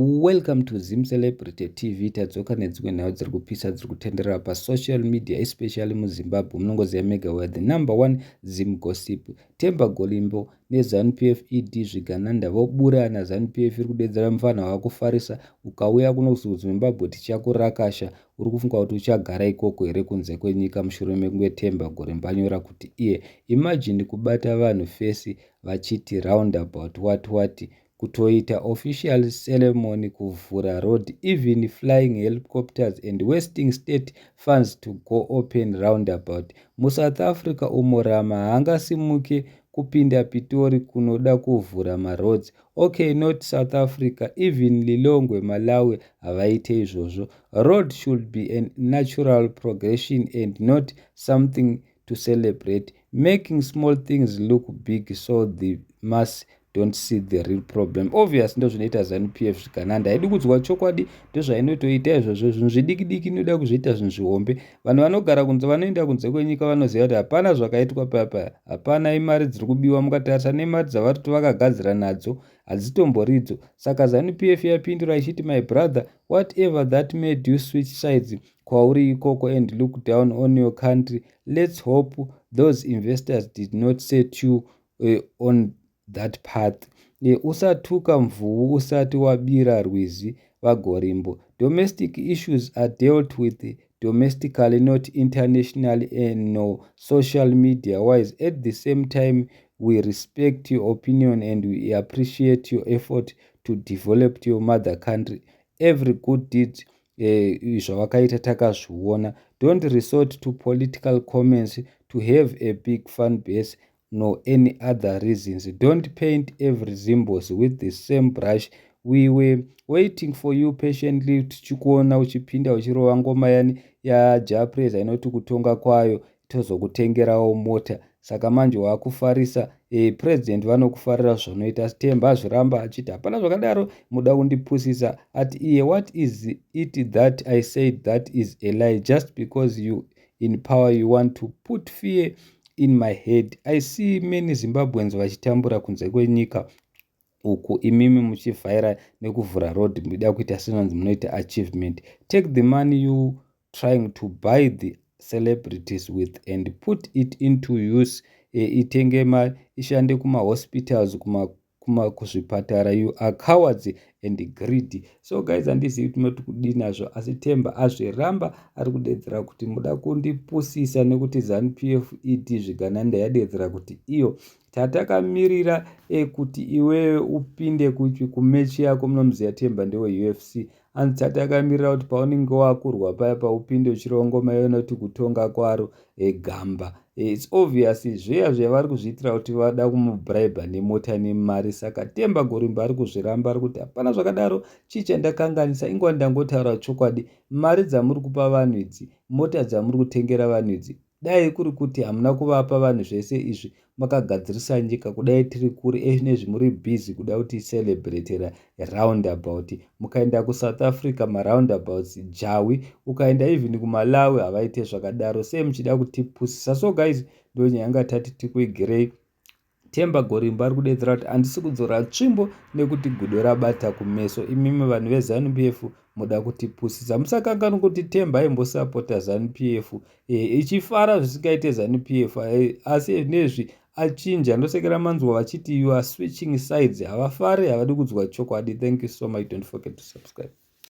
Welcome to Zim Celebrity TV. Tadzoka nedzimwe nhau dziri kupisa dziri kutenderera pasocial media, especially muZimbabwe. Munongoziva mega we're the number one Zim gossip. Temba Golimbo neZANU-PF ED Zvigananda voburana. ZANU-PF iri kudedzera mufana wakufarisa. Ukauya kuno kuZimbabwe tichakurakasha. Uri kufunga kuti uchagara ikoko here kunze kwenyika mushure mekunge Temba Golimbo anyora kuti iye imagine kubata vanhu fesi vachiti roundabout what kutoita official ceremony kuvhura road, even flying helicopters and wasting state funds to go open roundabout. MuSouth Africa umo Rama haangasimuke kupinda Pitori kunoda kuvhura maroads. Okay, not South Africa, even Lilongwe, Malawi havaite izvozvo. Road should be a natural progression and not something to celebrate, making small things look big so the mass don't see the real problem. Obvious ndo zvinoita ZANU-PF Zvigananda. Haidi kudzwa chokwadi ndozvainotoita izvozvo. Zvinhu zvidiki inoda kuzviita zvinhu zvihombe. Vanhu vanogara kunze vanoenda kunze kwenyika vanoziva kuti hapana zvakaitwa papa, hapana imari dziri kubiwa mukatarisa nemari dzavari kuti vakagadzira nadzo hadzitomboridzo. Saka ZANU-PF yapindura ichiti my brother, whatever that made you switch sides kwauri ikoko and look down on your country, let's hope those investors did not set you on that path. Usatuka mvuu usati wabira rwizi vaGorimbo. Domestic issues are dealt with domestically, not internationally and no social media wise. At the same time, we respect your opinion and we appreciate your effort to develop your mother country. Every good deed zvawakaita takazviona. Don't resort to political comments to have a big fan base nor any other reasons. Don't paint every Zimbos with the same brush. We were waiting for you patiently tichikuona uchipinda uchirova ngoma yani ya Japreza inoti kutonga kwayo tozokutengerawo mota. Saka manje wakufarisa president vanokufarira zvanoita. Temba azviramba achiti hapana zvakadaro muda kundipusisa. Ati iye what is it that I said that is a lie? Just because you in power you want to put fear in my head. I see many Zimbabweans vachitambura kunze kwenyika uku imimi muchivhaira nekuvhura road muda kuita sinonzi munoita achievement. Take the money you trying to buy the celebrities with and put it into use. Itenge ishande kuma-hospitals, kuzvipatara. You are cowards and greedy. So guys, handizivi kuti kudii nazvo, asi Temba azviramba ari kudedzera kuti muda kundipusisa nekuti ZANU-PF ED Zvigananda yadedzera kuti iyo tatakamirira kuti iwewe upinde kumechi yako munomuziva Temba ndewe UFC. Hanzi tatakamirira kuti paunenge wakurwa paya paupinde uchirongoma yonoti kutonga kwaro gamba. It's obvious zviya zvavari kuzviitira kuti vada kumubraiba nemota nemari. Saka Temba Gorimbo ari kuzviramba ari kuti hapana zvakadaro, chichandakanganisa ingwa ndangotaura chokwadi. Mari dzamuri kupa vanhu idzi, mota dzamuri kutengera vanhu idzi, dai kuri kuti hamuna kuvapa vanhu zvese izvi makagadzirisa nyika kudai tiri kuri nezvimuri busy kuda kuti celebratera roundabout. Mukaenda kuSouth Africa maroundabouts jawi, ukaenda even kuMalawi havaite zvakadaro. Sei muchida kutipusisa? So guys, ndo nyaya yanga tati tikuigirei. Temba Gorimbo ari kudedzera kuti handisi kudzora tsvimbo nekuti gudo rabata kumeso. Imimi vanhu veZANU-PF muda kutipusisa. Musakanganwa kuti Temba aimbosapota ZANU-PF ichifara zvisingaite ZANU-PF, asi nezvi achinja. Ndosekera manzwa vachiti you are switching sides. Havafari, havadi kudzwa chokwadi. Thank you so much. Don't forget to subscribe.